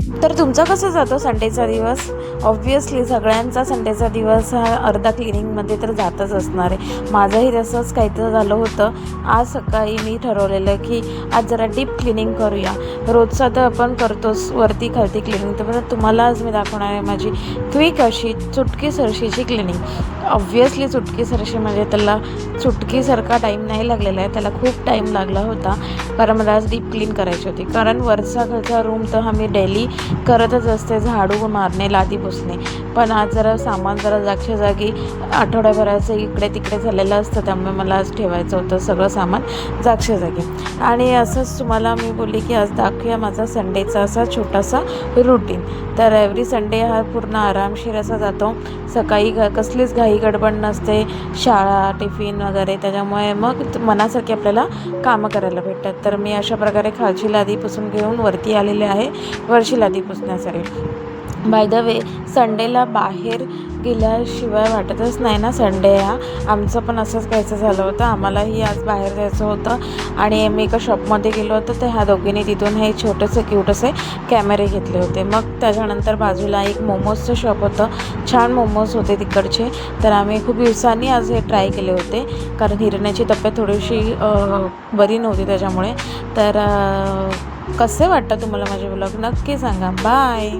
तर तुमचा कसा जातो संडेचा दिवस? ऑब्व्हियसली सगळ्यांचा संडेचा दिवस हा अर्धा क्लिनिंगमध्ये तर जातच असणार आहे. माझंही तसंच काहीतरी झालं होतं. आज सकाळी मी ठरवलेलं की आज जरा डीप क्लिनिंग करूया. रोजचा तर आपण करतोच वरती खालती क्लिनिंग, तर तुम्हाला आज मी दाखवणार आहे माझी क्विक अशी चुटकी सरशीची क्लिनिंग. ऑब्व्हियसली चुटकी सरशी म्हणजे त्याला चुटकीसारखा टाईम नाही लागलेला आहे, त्याला खूप टाईम लागला होता, कारण मला आज डीप क्लीन करायची होती. कारण वरचा खालचा रूम तर आम्ही डेली करतच असते, झाडू मारणे, लादी पुसणे. पण आज जरा सामान जरा जागच्या जागी आठवड्याभराचं इकडे तिकडे झालेलं असतं, त्यामुळे मला आज ठेवायचं होतं सगळं सामान जागच्या जागी. आणि असंच तुम्हाला मी बोलली की आज दाखवूया माझा संडेचा असा छोटासा रुटीन. तर एव्हरी संडे हा पूर्ण आरामशीर असा जातो. सकाळी कसलीच घाई गडबड नसते, शाळा टिफिन वगैरे, त्याच्यामुळे मग मनासारखी आपल्याला कामं करायला भेटतात. तर मी अशा प्रकारे खालची लादी पुसून घेऊन वरती आलेले आहे वरची लादी पुसण्यासाठी. बाय द वे, संडेला बाहेर गेल्याशिवाय वाटतच नाही ना संडे हा. आमचं पण असंच काहीचं झालं होतं, आम्हालाही आज बाहेर जायचं होतं आणि मी एका शॉपमध्ये गेलो होतो, तर ह्या दोघींनी तिथून हे छोटेसे क्यूट असे कॅमेरे घेतले होते. मग त्याच्यानंतर बाजूला एक मोमोजचं शॉप होतं, छान मोमोज होते तिकडचे. तर आम्ही खूप दिवसांनी आज हे ट्राय केले होते, कारण हिरण्याची तब्येत थोडीशी बरी नव्हती त्याच्यामुळे. तर कसे वाटतं तुम्हाला माझे व्लॉग नक्की सांगा. बाय.